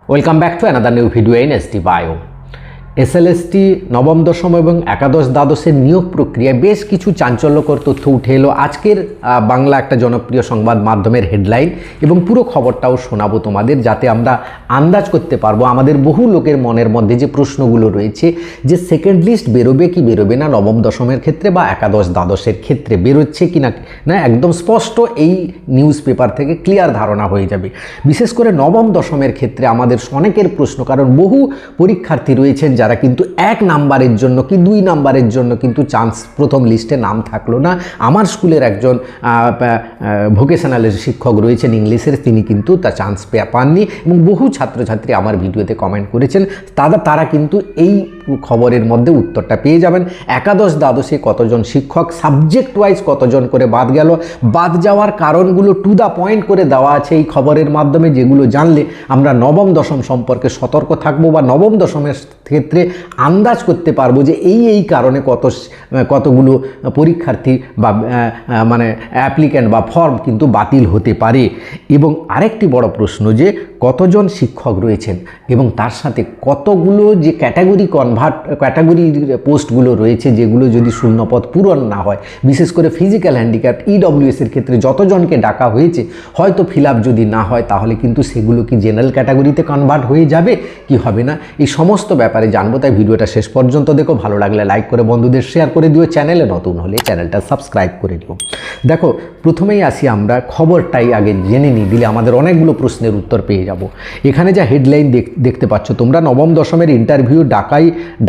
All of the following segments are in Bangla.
Welcome back to another new video in ST bio. SLST নবম দশম এবং একাদশ দ্বাদশের নিয়োগ প্রক্রিয়ায় বেশ কিছু চাঞ্চল্যকর তথ্য উঠে এলো আজকের বাংলা একটা জনপ্রিয় সংবাদ মাধ্যমের হেডলাইন, এবং পুরো খবরটাও শোনাবো তোমাদের, যাতে আমরা আন্দাজ করতে পারবো আমাদের বহু লোকের মনের মধ্যে যে প্রশ্নগুলো রয়েছে যে সেকেন্ড লিস্ট বেরোবে কি বেরোবে না নবম দশমের ক্ষেত্রে বা একাদশ দ্বাদশের ক্ষেত্রে, বেরোচ্ছে কি না একদম স্পষ্ট এই নিউজ পেপার থেকে ক্লিয়ার ধারণা হয়ে যাবে। বিশেষ করে নবম দশমের ক্ষেত্রে আমাদের অনেকের প্রশ্ন, কারণ বহু পরীক্ষার্থী রয়েছেন যারা কিন্তু 1 নাম্বারের জন্য কি 2 নাম্বারের জন্য কিন্তু চান্স প্রথম লিস্টে নাম থাকলো না। আমার স্কুলের একজন ভোকেশনালের শিক্ষক রয়েছেন ইংলিশের, তিনি কিন্তু তার চান্স পাননি, এবং বহু ছাত্রছাত্রী আমার ভিডিওতে কমেন্ট করেছেন তারা কিন্তু এই খবরের মধ্যে উত্তরটা পেয়ে যাবেন। একাদশ দ্বাদশে কতজন শিক্ষক সাবজেক্ট ওয়াইজ কতজন করে বাদ গেল, বাদ যাওয়ার কারণগুলো টু দ্য পয়েন্ট করে দেওয়া আছে এই খবরের মাধ্যমে, যেগুলো জানলে আমরা নবম দশম সম্পর্কে সতর্ক থাকবো বা নবম দশমের ক্ষেত্রে আন্দাজ করতে পারবো যে এই কারণে কতগুলো পরীক্ষার্থী বা মানে অ্যাপ্লিক্যান্ট বা ফর্ম কিন্তু বাতিল হতে পারে। এবং আরেকটি বড় প্রশ্ন যে কতজন শিক্ষক রয়েছেন এবং তার সাথে কতগুলো যে ক্যাটাগরি পোস্টগুলো রয়েছে যেগুলো যদি শূন্যপদ পূরণ না হয়, বিশেষ করে ফিজিক্যাল হ্যান্ডিক্যাপ ইডব্লিউএসের ক্ষেত্রে যতজনকে ডাকা হয়েছে হয়তো ফিল আপ যদি না হয় তাহলে কিন্তু সেগুলো কি জেনারেল ক্যাটাগরিতে কনভার্ট হয়ে যাবে কি হবে না, এই সমস্ত ব্যাপারে জানবো। তাই ভিডিওটা শেষ পর্যন্ত দেখো, ভালো লাগলে লাইক করে বন্ধুদের শেয়ার করে দিও, চ্যানেলে নতুন হলে চ্যানেলটা সাবস্ক্রাইব করে দিও। দেখো, প্রথমেই আসি আমরা খবরটাই আগে জেনে নিই, দিলে আমাদের অনেকগুলো প্রশ্নের উত্তর পেয়ে যাব। এখানে যা হেডলাইন দেখতে পাচ্ছ তোমরা, নবম দশমের ইন্টারভিউ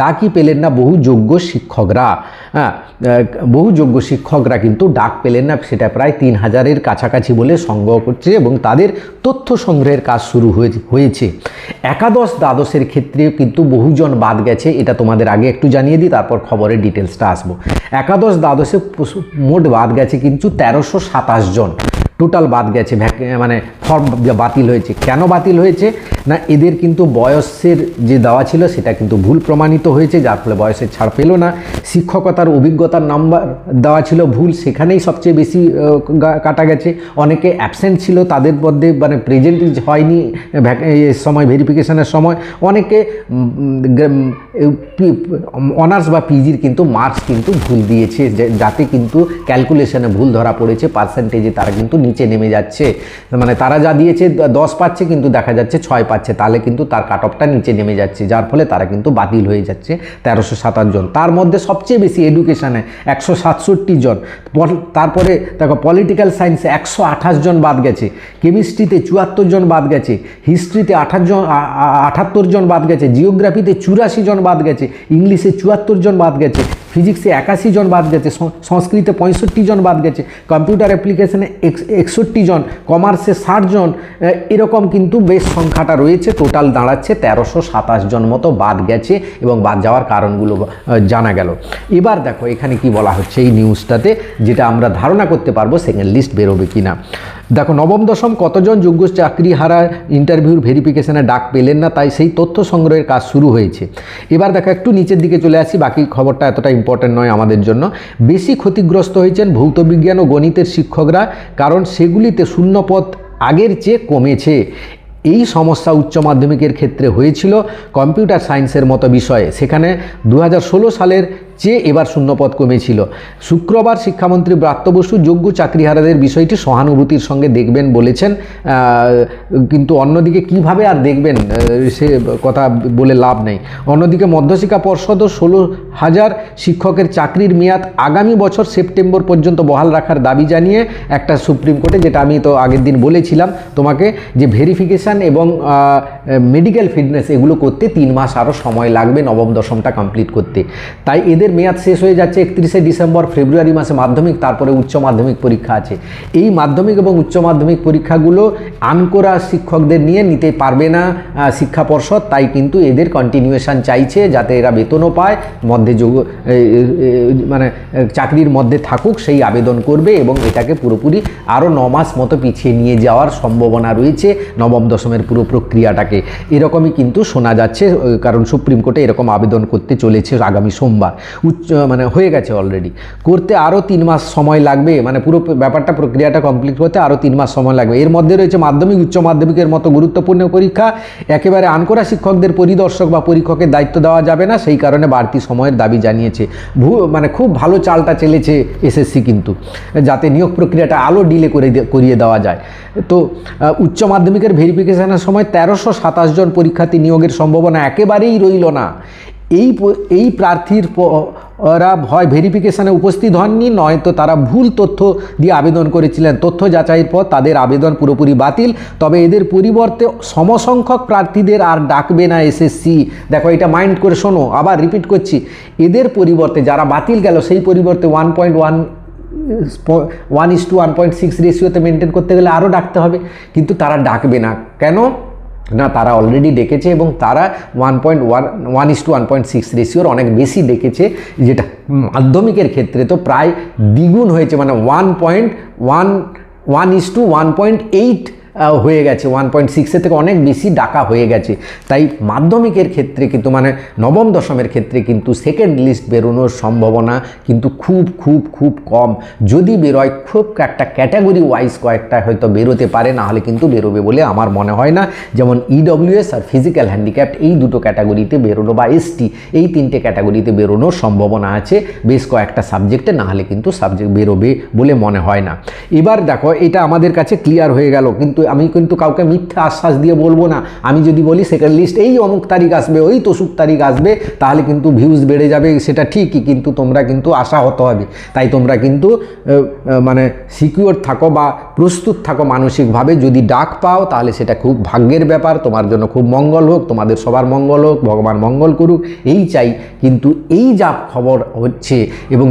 ডাকই পেলেন না বহু যোগ্য শিক্ষকরা। বহু যোগ্য শিক্ষকরা কিন্তু ডাক পেলেন না, সেটা প্রায় 3000-এর কাছাকাছি বলে সংগ্রহ করছে, এবং তাদের তথ্য সংগ্রহের কাজ শুরু হয়েছে। একাদশ দ্বাদশের ক্ষেত্রে কিন্তু বহুজন বাদ গেছে, এটা তোমাদের আগে একটু জানিয়ে দিই, তারপর খবরের ডিটেলসটা আসবো। একাদশ দ্বাদশে মোট বাদ গেছে কিন্তু 1327 জন টোটাল বাদ গেছে, মানে ফর্ম বাতিল হয়েছে। কেন বাতিল হয়েছে না, এদের কিন্তু বয়সের যে দেওয়া ছিল সেটা কিন্তু ভুল প্রমাণিত হয়েছে, যার ফলে বয়সের ছাড় পেল না। শিক্ষকতার অভিজ্ঞতার নাম্বার দেওয়া ছিল ভুল, সেখানেই সবচেয়ে বেশি কাটা গেছে। অনেকে অ্যাবসেন্ট ছিল, তাদের মধ্যে মানে প্রেজেন্ট হয়নি সময় ভেরিফিকেশনের সময়। অনেকে অনার্স বা পিজির কিন্তু মার্কস কিন্তু ভুল দিয়েছে, যাতে কিন্তু ক্যালকুলেশনে ভুল ধরা পড়েছে, পার্সেন্টেজে তারা কিন্তু নিচে নেমে যাচ্ছে। মানে তারা যা দিয়েছে 10 পাচ্ছে কিন্তু দেখা যাচ্ছে 6 পাচ্ছে, তাহলে কিন্তু তার কাট অফটা নিচে নেমে যাচ্ছে, যার ফলে তারা কিন্তু বাতিল হয়ে যাচ্ছে 1327 জন। তার মধ্যে সবচেয়ে বেশি এডুকেশনে 167 জন, তারপরে দেখো পলিটিক্যাল সায়েন্সে 128 জন বাদ গেছে, কেমিস্ট্রিতে 74 জন বাদ গেছে, হিস্ট্রিতে 78 জন বাদ গেছে, জিওগ্রাফিতে 84 জন বাদ গেছে, ইংলিশে 74 জন বাদ গেছে, ফিজিক্সে 81 জন বাদ গেছে, সংস্কৃতে 65 জন বাদ গেছে, কম্পিউটার অ্যাপ্লিকেশনে 61 জন, কমার্সে 60 জন, এরকম কিন্তু বেশ সংখ্যাটা রয়েছে। টোটাল দাঁড়াচ্ছে 1327 জন মতো বাদ গেছে, এবং বাদ যাওয়ার কারণগুলো জানা গেল। এবার দেখো এখানে কি বলা হচ্ছে এই নিউজটাতে, যেটা আমরা ধারণা করতে পারবো সেকেন্ড লিস্ট বেরোবে কিনা। দেখো, নবম দশম কতজন যোগ্য চাকরিহারা ইন্টারভিউর ভেরিফিকেশনে ডাক পেলেন না, তাই সেই তথ্য সংগ্রহের কাজ শুরু হয়েছে। এবার দেখো একটু নিচের দিকে চলে আসি, বাকি খবরটা এতটা ইম্পর্টেন্ট নয় আমাদের জন্য। বেশি ক্ষতিগ্রস্ত হয়েছেন ভৌতবিজ্ঞান ও গণিতের শিক্ষকরা, কারণ সেগুলিতে শূন্যপদ আগের চেয়ে কমেছে। এই সমস্যা উচ্চ মাধ্যমিকের ক্ষেত্রে হয়েছিল কম্পিউটার সায়েন্সের মতো বিষয়ে, সেখানে 2016 সালের চেয়ে এবার শূন্যপদ কমেছিল। শুক্রবার শিক্ষামন্ত্রী ব্রাত্য বসু যোগ্য চাকরিহারাদের বিষয়টি সহানুভূতির সঙ্গে দেখবেন বলেছেন, কিন্তু অন্যদিকে কিভাবে আর দেখবেন সে কথা বলে লাভ নেই। অন্যদিকে মধ্যশিক্ষা পর্ষদও 16,000 শিক্ষকের চাকরির মেয়াদ আগামী বছর সেপ্টেম্বর পর্যন্ত বহাল রাখার দাবি জানিয়ে একটা সুপ্রিম কোর্টে, যেটা আমি তো আগের দিন বলেছিলাম তোমাকে, যে ভেরিফিকেশান এবং মেডিকেল ফিটনেস এগুলো করতে 3 মাস আরও সময় লাগবে নবম দশমটা কমপ্লিট করতে। তাই এদের মেয়াদ শেষ হয়ে যাচ্ছে 31শে ডিসেম্বর। ফেব্রুয়ারি মাসে মাধ্যমিক, তারপরে উচ্চ মাধ্যমিক পরীক্ষা আছে। এই মাধ্যমিক এবং উচ্চ মাধ্যমিক পরীক্ষাগুলো আনকোরা শিক্ষকদের নিয়ে নিতে পারবে না শিক্ষা পর্ষদ, তাই কিন্তু এদের কন্টিনিউয়েশন চাইছে, যাতে এরা বেতনও পায়, মধ্যে মানে চাকরির মধ্যে থাকুক, সেই আবেদন করবে, এবং এটাকে পুরোপুরি আরও 9 মাস মতো পিছিয়ে নিয়ে যাওয়ার সম্ভাবনা রয়েছে নবম দশমের পুরো প্রক্রিয়াটাকে। এরকমই কিন্তু শোনা যাচ্ছে, কারণ সুপ্রিম কোর্টে এরকম আবেদন করতে চলেছে আগামী সোমবার। মানে হয়ে গেছে অলরেডি, করতে আরও 3 মাস সময় লাগবে, মানে পুরো ব্যাপারটা প্রক্রিয়াটা কমপ্লিট করতে আরও 3 মাস সময় লাগবে। এর মধ্যে রয়েছে মাধ্যমিক, উচ্চ মাধ্যমিকের মতো গুরুত্বপূর্ণ পরীক্ষা, একেবারে আনকরা শিক্ষকদের পরিদর্শক বা পরীক্ষকের দায়িত্ব দেওয়া যাবে না, সেই কারণে বাড়তি সময়ের দাবি জানিয়েছে। মানে খুব ভালো চালটা চেলেছে এসএসসি কিন্তু, যাতে নিয়োগ প্রক্রিয়াটা আরও ডিলে করিয়ে দেওয়া যায়। তো উচ্চ মাধ্যমিকের ভেরিফিকেশনের সময় 1327 জন পরীক্ষার্থী নিয়োগের সম্ভাবনা একেবারেই রইল না। এই প্রার্থীর ওরা হয় ভেরিফিকেশানে উপস্থিত হননি, নয়তো তারা ভুল তথ্য দিয়ে আবেদন করেছিলেন। তথ্য যাচাইয়ের পর তাদের আবেদন পুরোপুরি বাতিল। তবে এদের পরিবর্তে সমসংখ্যক প্রার্থীদের আর ডাকবে না এসএসসি। দেখো, এটা মাইন্ড করে শোনো, আবার রিপিট করছি, এদের পরিবর্তে যারা বাতিল গেল সেই পরিবর্তে 1:1.6 রেশিওতে মেনটেন করতে গেলে আরও ডাকতে হবে, কিন্তু তারা ডাকবে না। কেন না, তারা অলরেডি ডেকেছে এবং তারা 1:1.6 রেশিওর অনেক বেশি ডেকেছে, যেটা মাধ্যমিকের ক্ষেত্রে তো প্রায় দ্বিগুণ হয়েছে, মানে 1:1.8 হয়ে গেছে, 1.6 থেকে অনেক বেশি ডাকা হয়ে গেছে। তাই মাধ্যমিকের ক্ষেত্রে কিন্তু মানে নবম দশমের ক্ষেত্রে কিন্তু সেকেন্ড লিস্ট বেরোনোর সম্ভাবনা কিন্তু খুব খুব খুব কম। যদি বেরোয় খুব একটা ক্যাটাগরি ওয়াইজ কয়েকটা হয়তো বেরোতে পারে, না হলে কিন্তু বেরোবে বলে আমার মনে হয় না। যেমন ইডব্লিউএস আর ফিজিক্যাল হ্যান্ডিক্যাপ্ট এই দুটো ক্যাটাগরিতে বেরোনো, বা এসটি এই 3টে ক্যাটাগরিতে বেরোনোর সম্ভাবনা আছে বেশ কয়েকটা সাবজেক্টে, না হলে কিন্তু সাবজেক্ট বেরোবে বলে মনে হয় না। এবার দেখো, এটা আমাদের কাছে ক্লিয়ার হয়ে গেল, কিন্তু আমি কিন্তু কাউকে মিথ্যা আশ্বাস দিয়ে বলবো না। আমি যদি বলি সেকেন্ড লিস্ট এই অমুক তারিখ আসবে, ওই তসুক তারিখ আসবে, তাহলে কিন্তু ভিউজ বেড়ে যাবে, সেটা ঠিকই, কিন্তু তোমরা কিন্তু আশাহত হবে। তাই তোমরা কিন্তু মানে সিকিউর থাকো বা প্রস্তুত থাকো মানসিকভাবে। যদি ডাক পাও তাহলে সেটা খুব ভাগ্যের ব্যাপার, তোমার জন্য খুব মঙ্গল হোক, তোমাদের সবার মঙ্গল হোক, ভগবান মঙ্গল করুক, এই চাই। কিন্তু এই যা খবর হচ্ছে এবং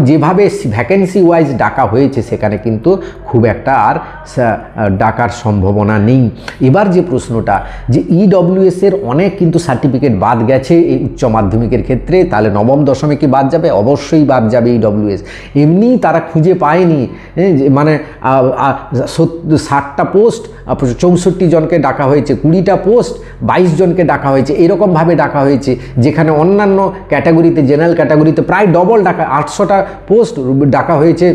যেভাবে ভ্যাকেন্সি ওয়াইজ ডাকা হয়েছে, সেখানে কিন্তু খুব একটা আর ডাকার সম্ভাবনা নেই। এবার যে প্রশ্নটা, যে ইডব্লিউএস এর অনেক কিন্তু সার্টিফিকেট বাদ গেছে এই উচ্চ মাধ্যমিকের ক্ষেত্রে, তাহলে নবম দশমে কি বাদ যাবে? অবশ্যই বাদ যাবে ইডব্লিউএস। এমনি তারা খুঁজে পায়নি, মানে 60টা পোস্ট 64 জনকে ডাকা হয়েছে, 20টা পোস্ট 22 জনকে ডাকা হয়েছে, এরকমভাবে ডাকা হয়েছে, যেখানে অন্যান্য ক্যাটাগরিতে, জেনারেল ক্যাটাগরিতে প্রায় ডবল ডাকা, 800টা পোস্ট ডাকা হয়েছে,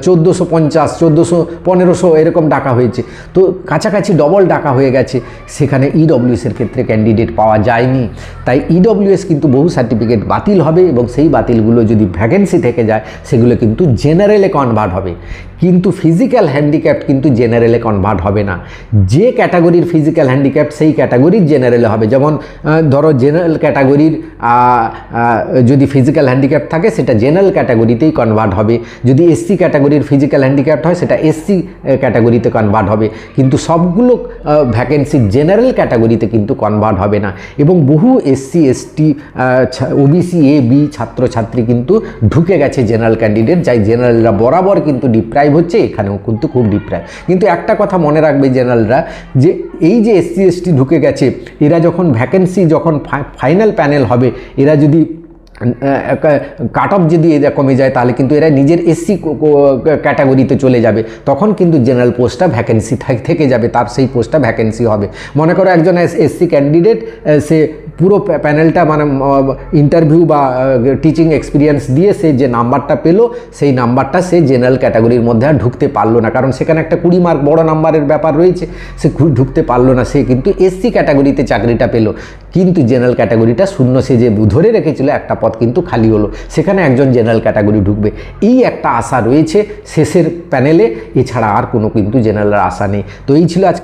1450, 1400, এরকম ডাকা হয়েছে। তো কাছাকাছি ডবল ডাকা হয়ে গেছে, সেখানে ইডব্লিউএসের ক্ষেত্রে ক্যান্ডিডেট পাওয়া যায়নি। তাই ইডব্লিউএস কিন্তু বহু সার্টিফিকেট বাতিল হবে, এবং সেই বাতিলগুলো যদি ভ্যাকেন্সি থেকে যায় সেগুলো কিন্তু জেনারেলে কনভার্ট হবে। কিন্তু ফিজিক্যাল হ্যান্ডিক্যাপ্ট কিন্তু জেনারেলে কনভার্ট হবে না। যে ক্যাটাগরির ফিজিক্যাল হ্যান্ডিক্যাপ্ট সেই ক্যাটাগরির জেনারেলে হবে। যেমন ধরো জেনারেল ক্যাটাগরির যদি ফিজিক্যাল হ্যান্ডিক্যাপ্ট থাকে সেটা জেনারেল ক্যাটাগরিতেই কনভার্ট হবে। যদি এসসি ক্যাটাগরির ফিজিক্যাল হ্যান্ডিক্যাপ্ট হয় সেটা এসসি ক্যাটাগরিতে কনভার্ট হবে। কিন্তু সবগুলো ভ্যাকেন্সি জেনারেল ক্যাটাগরিতে কিন্তু কনভার্ট হবে না। এবং বহু SC ST OBC A B ছাত্রছাত্রী কিন্তু ঢুকে গেছে জেনারেল ক্যান্ডিডেট, যাই জেনারেলরা বরাবর কিন্তু ডিপ্রাইভ হচ্ছে, এখানেও কিন্তু খুব ডিপ্রাইভ। কিন্তু একটা কথা মনে রাখবে জেনারেলরা, যে এই যে এসসি এসটি ঢুকে গেছে, এরা যখন ভ্যাকেন্সি যখন ফাইনাল প্যানেল হবে, এরা যদি কাট অফ যদি এরা কমে যায়, তাহলে কিন্তু এরা নিজের এসসি ক্যাটাগরিতে চলে যাবে, তখন কিন্তু জেনারেল পোস্টটা ভ্যাকেন্সি থেকে যাবে, তার সেই পোস্টটা ভ্যাকেন্সি হবে। মনে করো একজন এসসি ক্যান্ডিডেট, সে পুরো প্যানেলটা মানে ইন্টারভিউ বা টিচিং এক্সপিরিয়েন্স দিয়ে সে যে নাম্বারটা পেলো, সেই নাম্বারটা সে জেনারেল ক্যাটাগরির মধ্যে আর ঢুকতে পারলো না, কারণ সেখানে একটা 20 মার্ক বড় নাম্বারের ব্যাপার রয়েছে, সে ঢুকতে পারলো না। সে কিন্তু এসসি ক্যাটাগরিতে চাকরিটা পেলো, কিন্তু জেনারেল ক্যাটাগরিটা শূন্য, সে যে ধরে রেখেছিল একটা পদ কিন্তু খালি হলো, সেখানে একজন জেনারেল ক্যাটাগরি ঢুকবে, এই একটা আশা রয়েছে শেষের প্যানেলে। এছাড়া আর কোনো কিন্তু জেনারেলের আশা নেই। তো এই ছিল আজকে।